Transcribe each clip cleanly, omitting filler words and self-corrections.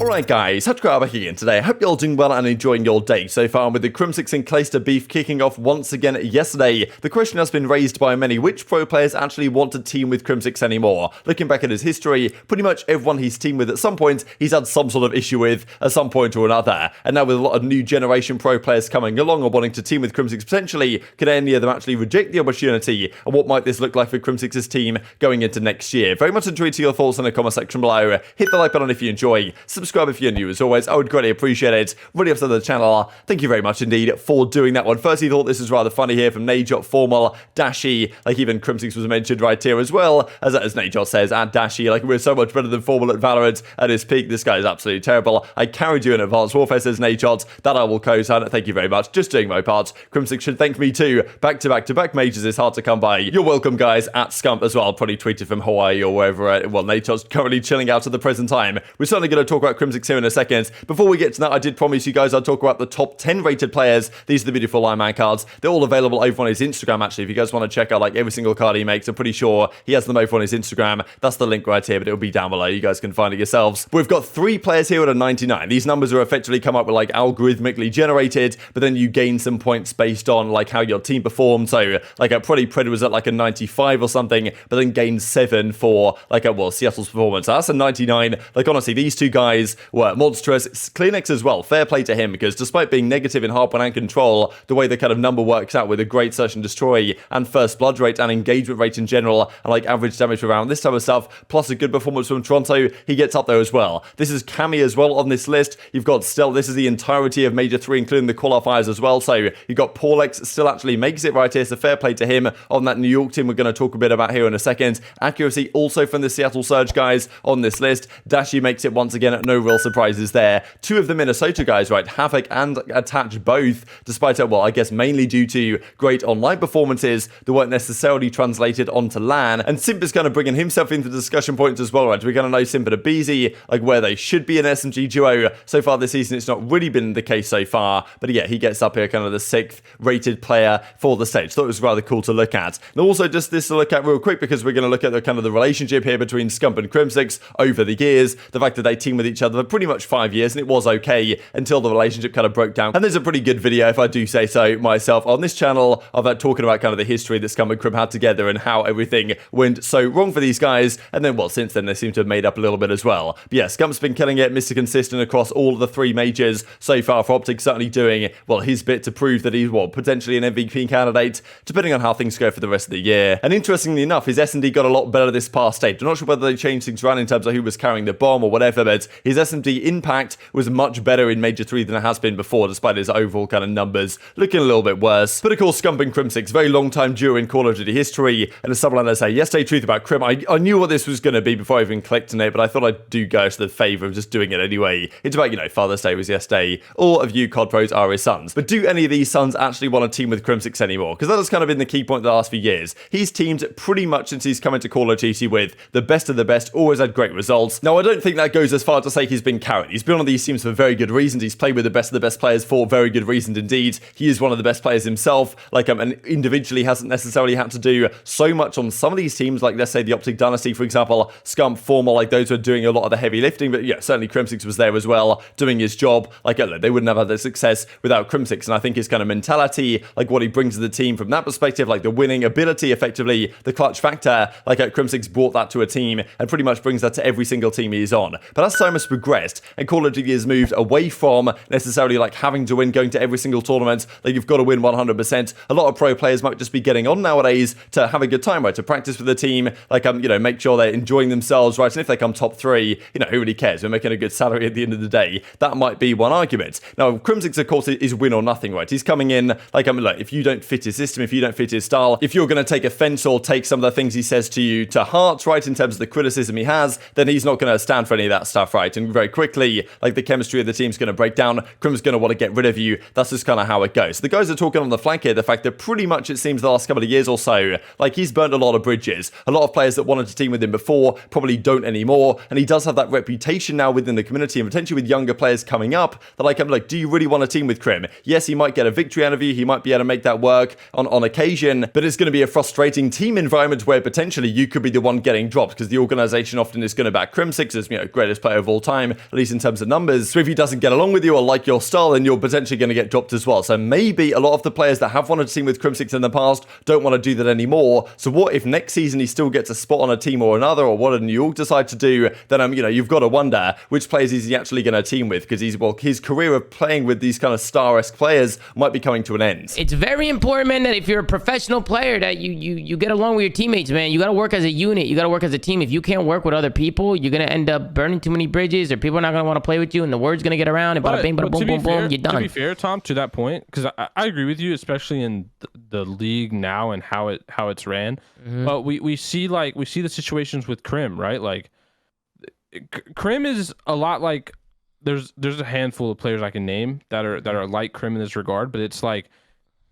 Alright guys, TacticalRab back again today. I hope you're all doing well and enjoying your day so far with the Crimsix and Clayster beef kicking off once again yesterday. The question has been raised by many, which pro players actually want to team with Crimsix anymore? Looking back at his history, pretty much everyone he's teamed with at some point, he's had some sort of issue with at some point or another. And now with a lot of new generation pro players coming along or wanting to team with Crimsix potentially, could any of them actually reject the opportunity? And what might this look like for Crimsix's team going into next year? Very much intrigued to your thoughts in the comment section below. Hit the like button if you enjoy. Subscribe if you're new. As always, I would greatly appreciate it. Really up to the channel. Thank you very much indeed for doing that one. Firstly, thought this was rather funny here from Najot, Formal, Dashy, like even Crimsix was mentioned right here as well, as Najot says, and Dashy, like we're so much better than Formal at Valorant at his peak. This guy is absolutely terrible. I carried you in Advanced Warfare, says Najot. That I will co-sign. Thank you very much. Just doing my part. Crimsix should thank me too. Back to back majors is hard to come by. You're welcome, guys. At Scump as well. Probably tweeted from Hawaii or wherever. Well, Najot's currently chilling out at the present time. We're certainly going to talk about Crimsix here in a second. Before we get to that, I did promise you guys I'd talk about the top 10 rated players. These are the beautiful Iron Man cards. They're all available over on his Instagram, actually. If you guys want to check out like every single card he makes, I'm pretty sure he has them over on his Instagram. That's the link right here, but it'll be down below. You guys can find it yourselves. We've got 3 players here at a 99. These numbers are effectively come up with like algorithmically generated, but then you gain some points based on like how your team performed. So like a probably Predator was at like a 95 or something, but then gained 7 for like a, well, Seattle's performance. So that's a 99. Like honestly, these two guys were monstrous. CleanX as well, fair play to him, because despite being negative in hardpoint and control, the way the kind of number works out with a great search and destroy and first blood rate and engagement rate in general and like average damage per round, this type of stuff, plus a good performance from Toronto, he gets up there as well. This is Cammy as well on this list. You've got still, this is the entirety of Major 3, including the qualifiers as well. So you've got Paulex still actually makes it right here, so fair play to him on that New York team we're going to talk a bit about here in a second. Accuracy also from the Seattle Surge guys on this list. Dashy makes it once again, no real surprises there. 2 of the Minnesota guys, right, Havok and Attach both, despite it, well, I guess mainly due to great online performances that weren't necessarily translated onto LAN. And Simp is kind of bringing himself into discussion points as well, right? We're going to know Simp and aBeZy, like where they should be an SMG duo. So far this season, it's not really been the case so far, but yeah, he gets up here kind of the 6th rated player for the stage. Thought it was rather cool to look at. And also just this to look at real quick, because we're going to look at the kind of the relationship here between Scump and Crimsix over the years, the fact that they team with each other for pretty much 5 years, and it was okay until the relationship kind of broke down. And there's a pretty good video, if I do say so myself, on this channel of talking about kind of the history that Scum and Crim had together and how everything went so wrong for these guys. And then, well, since then they seem to have made up a little bit as well. But yeah, Scump's been killing it, Mr. Consistent across all of the 3 majors so far. For Optic, certainly doing, well, his bit to prove that he's, well, potentially an MVP candidate, depending on how things go for the rest of the year. And interestingly enough, his S&D got a lot better this past stage. I'm not sure whether they changed things around in terms of who was carrying the bomb or whatever, but his S&D impact was much better in Major 3 than it has been before, despite his overall kind of numbers looking a little bit worse. But of course, Scump and Crimsix, very long time duo in Call of Duty history, and as someone that say, yesterday truth about Crim, I knew what this was going to be before I even clicked on it, but I thought I'd do go to the favour of just doing it anyway. It's about, you know, Father's Day was yesterday. All of you COD pros are his sons. But do any of these sons actually want to team with Crimsix anymore? Because that has kind of been the key point the last few years. He's teamed pretty much since he's come into Call of Duty with the best of the best, always had great results. Now, I don't think that goes as far to say he's been carried. He's been on these teams for very good reasons. He's played with the best of the best players for very good reasons indeed. He is one of the best players himself, like and individually hasn't necessarily had to do so much on some of these teams, like let's say the Optic Dynasty, for example, Scump, Formal, like those were doing a lot of the heavy lifting, but yeah, certainly Crimsix was there as well, doing his job. Like, they wouldn't have had the success without Crimsix, and I think his kind of mentality, like what he brings to the team from that perspective, like the winning ability, effectively, the clutch factor, like Crimsix brought that to a team and pretty much brings that to every single team he's on. But as time has progressed and Call of Duty has moved away from necessarily like having to win, going to every single tournament, like you've got to win 100%. A lot of pro players might just be getting on nowadays to have a good time, right? To practice with the team, like, you know, make sure they're enjoying themselves, right? And if they come top 3, you know, who really cares? We're making a good salary at the end of the day. That might be one argument. Now, Crimsix, of course, is win or nothing, right? He's coming in, like, look, if you don't fit his system, if you don't fit his style, if you're going to take offense or take some of the things he says to you to heart, right, in terms of the criticism he has, then he's not going to stand for any of that stuff, right? And very quickly, like, the chemistry of the team's going to break down. Crim's going to want to get rid of you. That's just kind of how it goes. So the guys are talking on the flank here, the fact that pretty much it seems the last couple of years or so, like, he's burnt a lot of bridges. A lot of players that wanted to team with him before probably don't anymore, and he does have that reputation now within the community and potentially with younger players coming up that, like, I'm like, do you really want to team with Crim? Yes, he might get a victory out of you, he might be able to make that work on occasion, but it's going to be a frustrating team environment where potentially you could be the one getting dropped, because the organization often is going to back Crimsix as, you know, greatest player of all time, time, at least in terms of numbers. So if he doesn't get along with you or like your style, then you're potentially going to get dropped as well. So maybe a lot of the players that have wanted to team with Crimsix in the past don't want to do that anymore. So what if next season he still gets a spot on a team or another, or what did New York decide to do? Then you've got to wonder which players is he actually going to team with, because his career of playing with these kind of star-esque players might be coming to an end. It's very important, man, that if you're a professional player, that you get along with your teammates, man. You got to work as a unit. You got to work as a team. If you can't work with other people, you're going to end up burning too many bridges, or people are not going to want to play with you, and the word's going to get around, and bada bing, bada boom, boom, boom, you're done. To be fair, Tom, to that point, because I agree with you, especially in the league now and how it's ran. But we see the situations with Crim, right? Like, Crim is a lot like there's a handful of players I can name that are like Crim in this regard, but it's like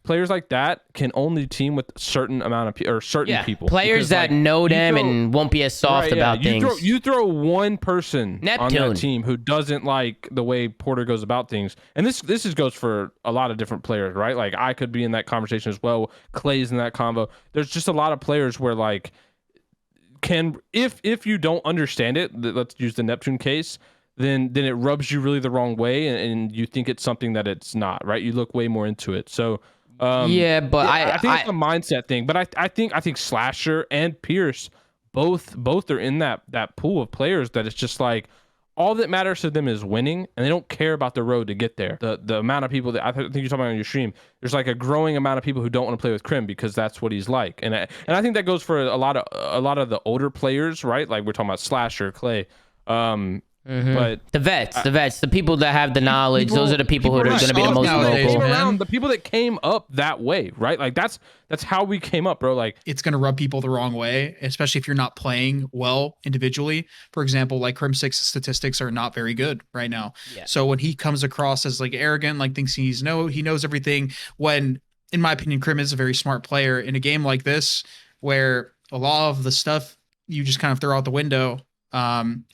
players like that can only team with certain amount of people. Players that know them and won't be as soft about things. You throw one person Neptune on that team who doesn't like the way Porter goes about things, and this goes for a lot of different players, right? Like, I could be in that conversation as well. Clay's in that convo. There's just a lot of players where, like, if you don't understand it, let's use the Neptune case, then it rubs you really the wrong way, and you think it's something that it's not, right? You look way more into it. So I think it's a mindset thing. But I think Slasher and Pierce both are in that pool of players that it's just like, all that matters to them is winning, and they don't care about the road to get there. The amount of people that I think you're talking about on your stream, there's like a growing amount of people who don't want to play with Crim because that's what he's like, and I think that goes for a lot of the older players, right? Like, we're talking about Slasher, Clay, but the vets, the people that have the knowledge, those are the people who are going to be the most vocal. The people that came up that way, right? Like, that's how we came up, bro. Like, it's going to rub people the wrong way, especially if you're not playing well individually. For example, like Crimsix's statistics are not very good right now. Yeah. So when he comes across as like arrogant, like thinks he knows everything, when in my opinion, Crim is a very smart player in a game like this, where a lot of the stuff you just kind of throw out the window.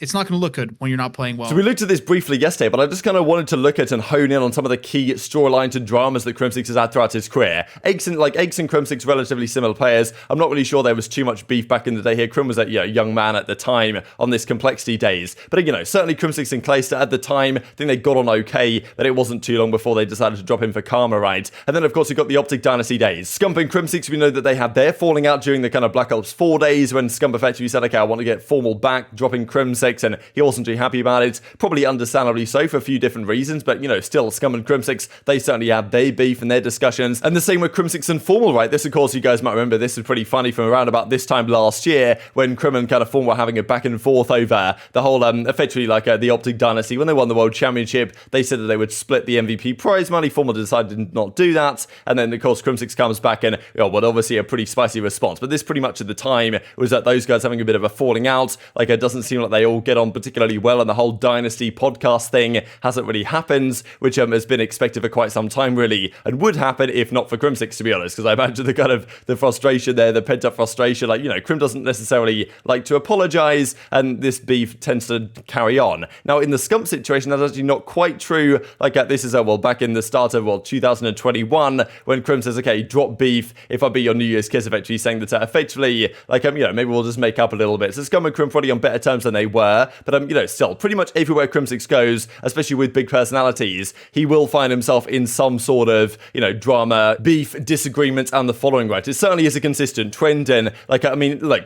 It's not going to look good when you're not playing well. So we looked at this briefly yesterday, but I just kind of wanted to look at and hone in on some of the key storylines and dramas that Crimsix has had throughout his career. Aix and Crimsix, relatively similar players. I'm not really sure there was too much beef back in the day here. Crim was a young man at the time on this complexity days. But certainly Crimsix and Clayster at the time, I think they got on okay, but it wasn't too long before they decided to drop him for karma, right? And then of course you got the Optic Dynasty days. Scump and Crimsix, we know that they had their falling out during the kind of Black Ops 4 days, when Scump effectively said, okay, I want to get formal back, dropping Crimsix, and he wasn't too happy about it. Probably understandably so for a few different reasons, but still, Scum and Crimsix, they certainly have their beef and their discussions. And the same with Crimsix and Formal, right? This, of course, you guys might remember, this is pretty funny from around about this time last year, when Crim and kind of Formal were having a back and forth over the whole, effectively like the Optic Dynasty. When they won the World Championship, they said that they would split the MVP prize money. Formal decided to not do that. And then, of course, Crimsix comes back and, obviously a pretty spicy response. But this pretty much at the time was that those guys having a bit of a falling out. Like, it doesn't seem like they all get on particularly well, and the whole Dynasty podcast thing hasn't really happened, which has been expected for quite some time, really, and would happen if not for Crimsix, to be honest, because I imagine the kind of the frustration there, the pent-up frustration, like, Crim doesn't necessarily like to apologize, and this beef tends to carry on. Now, in the Scump situation, that's actually not quite true. Like, this is, back in the start of, 2021, when Crim says, okay, drop beef, if I be your New Year's kiss, effectively saying that, effectively, like, maybe we'll just make up a little bit. So Scum and Crim probably on better terms than they were, but, still, pretty much everywhere Crimsix goes, especially with big personalities, he will find himself in some sort of, drama, beef, disagreements, and the following, right? It certainly is a consistent trend, and,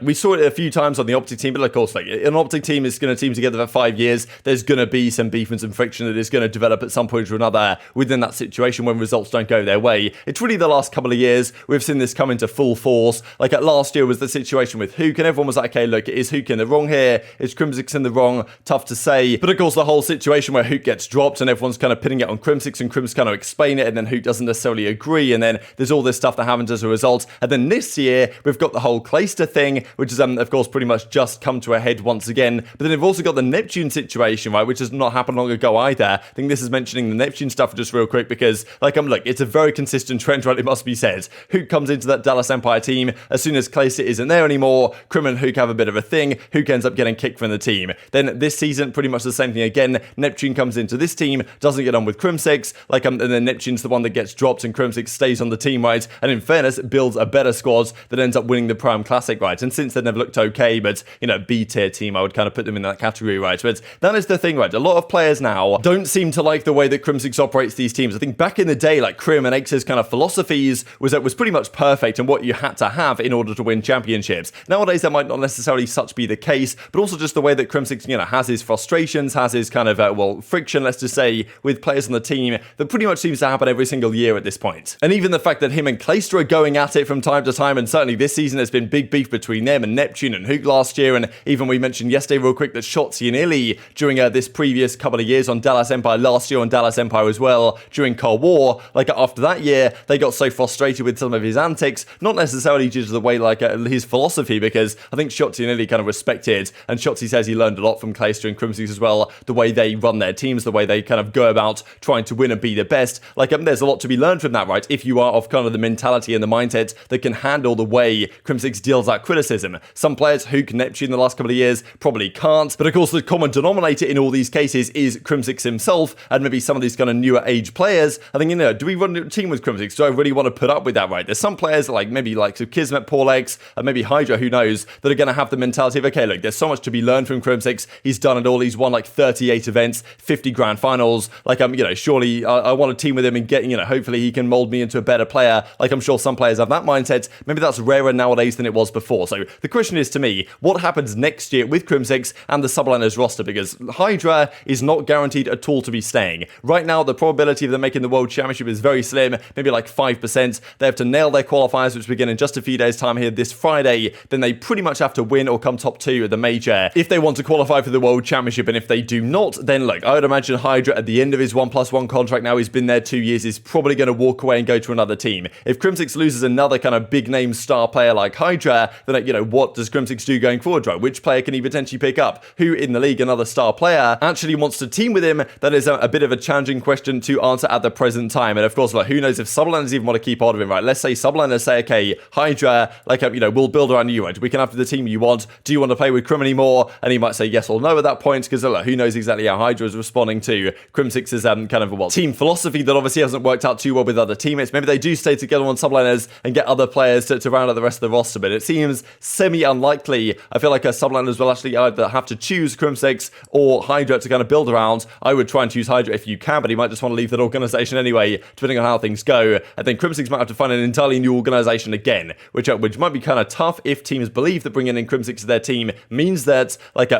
we saw it a few times on the Optic team, but, of course, an Optic team is going to team together for 5 years. There's going to be some beef and some friction that is going to develop at some point or another within that situation when results don't go their way. It's really the last couple of years we've seen this come into full force. Like, last year was the situation with Huke, and everyone was like, okay, look, is Huke in the wrong here? Is Crimsix in the wrong? Tough to say. But of course, the whole situation where Huke gets dropped and everyone's kind of pinning it on Crimsix, and Crim's kind of explain it, and then Huke doesn't necessarily agree, and then there's all this stuff that happens as a result. And then this year, we've got the whole Clayster thing, which is, of course, pretty much just come to a head once again. But then we've also got the Neptune situation, right, which has not happened long ago either. I think this is mentioning the Neptune stuff just real quick, because, look, it's a very consistent trend, right, it must be said. Huke comes into that Dallas Empire team. As soon as Clayster isn't there anymore, Crim and Huke have a bit of a thing. Huke ends up getting and kick from the team. Then this season, pretty much the same thing again. Neptune comes into this team, doesn't get on with Crimsix, and then Neptune's the one that gets dropped and Crimsix stays on the team, right? And in fairness, builds a better squad that ends up winning the Prime Classic, right? And since they've looked okay, but, B-tier team, I would kind of put them in that category, right? But that is the thing, right? A lot of players now don't seem to like the way that Crimsix operates these teams. I think back in the day, like Crim and X's kind of philosophies was pretty much perfect and what you had to have in order to win championships. Nowadays, that might not necessarily such be the case, but also just the way that Crimsix, has his frustrations, has his kind of, friction, let's just say, with players on the team that pretty much seems to happen every single year at this point. And even the fact that him and Clayster are going at it from time to time, and certainly this season there's been big beef between them and Neptune and Huke last year, and even we mentioned yesterday real quick that Shotzzy and Illy during this previous couple of years on Dallas Empire, last year on Dallas Empire as well, during Cold War, after that year, they got so frustrated with some of his antics, not necessarily due to the way, his philosophy, because I think Shotzzy and Illy kind of respected, and Shotzzy says he learned a lot from Clayster and Crimsix as well, the way they run their teams, the way they kind of go about trying to win and be the best. There's a lot to be learned from that, right? If you are of kind of the mentality and the mindset that can handle the way Crimsix deals out criticism. Some players, Huke, Neptune, the last couple of years, probably can't, but of course the common denominator in all these cases is Crimsix himself, and maybe some of these kind of newer age players. I think, do we run a team with Crimsix? Do I really want to put up with that, right? There's some players maybe Kismet, Paulex, and maybe HyDra, who knows, that are going to have the mentality of, okay, look, there's so much to be learned from Crimsix. He's done it all. He's won 38 events, 50 grand finals. Surely I want to team with him and get, hopefully he can mold me into a better player. I'm sure some players have that mindset. Maybe that's rarer nowadays than it was before. So the question is to me, what happens next year with Crimsix and the subliners roster? Because HyDra is not guaranteed at all to be staying. Right now, the probability of them making the World Championship is very slim, maybe 5%. They have to nail their qualifiers, which begin in just a few days' time here this Friday. Then they pretty much have to win or come top 2 at the major if they want to qualify for the World Championship. And if they do not, then look, I would imagine HyDra at the end of his 1+1 contract now, he's been there 2 years, is probably going to walk away and go to another team. If Crimsix loses another kind of big name star player like HyDra, then what does Crimsix do going forward, right? Which player can he potentially pick up? Who in the league, another star player, actually wants to team with him? That is a bit of a challenging question to answer at the present time. And of course, who knows if subliners even want to keep hold of him, right? Let's say subliners say, okay, HyDra, we'll build around you, right? We can have the team you want. Do you want to play with Crim anymore? And he might say yes or no at that point, because who knows exactly how HyDra is responding to Crimsix's kind of team philosophy that obviously hasn't worked out too well with other teammates. Maybe they do stay together on subliners and get other players to round out the rest of the roster, but it seems semi-unlikely. I feel like subliners will actually either have to choose Crimsix or HyDra to kind of build around. I would try and choose HyDra if you can, but he might just want to leave that organization anyway, depending on how things go. And then Crimsix might have to find an entirely new organization again, which might be kind of tough if teams believe that bringing in Crimsix to their team means that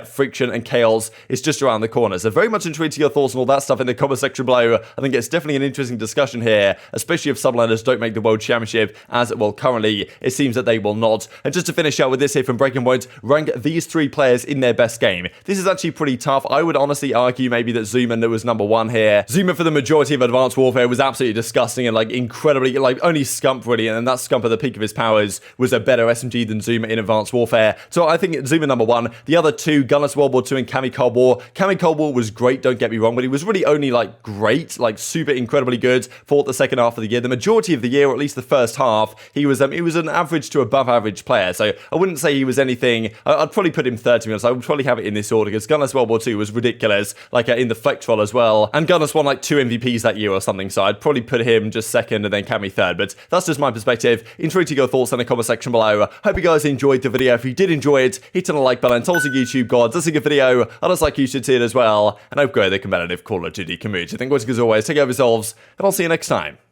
friction and chaos is just around the corner. So very much intrigued to your thoughts on all that stuff in the comment section below. I think it's definitely an interesting discussion here, especially if subliners don't make the World Championship, as currently it seems that they will not. And just to finish out with this here from Breaking Point, rank these 3 players in their best game. This is actually pretty tough. I would honestly argue maybe that Zuma was number 1 here. Zuma for the majority of Advanced Warfare was absolutely disgusting and incredibly, only Scump really, and that Scump at the peak of his powers was a better SMG than Zuma in Advanced Warfare. So I think Zuma number 1. The other 2, Gunless World War II and Cammy Cold War. Cammy Cold War was great, don't get me wrong, but he was really only great, super incredibly good for the second half of the year. The majority of the year, or at least the first half, he was an average to above average player. So I wouldn't say he was anything. I'd probably put him 30 minutes. I would probably have it in this order because Gunless World War II was ridiculous, in the flex roll as well. And Gunless won 2 MVPs that year or something. So I'd probably put him just second and then Cammy third. But that's just my perspective. Intrigued to your thoughts in the comment section below. Hope you guys enjoyed the video. If you did enjoy it, hit on the like button. Tell us on YouTube, God, that's a good video. I just like you should see it as well. And I hope grow the competitive Call of Duty community. Thank you as always. Take care of yourselves, and I'll see you next time.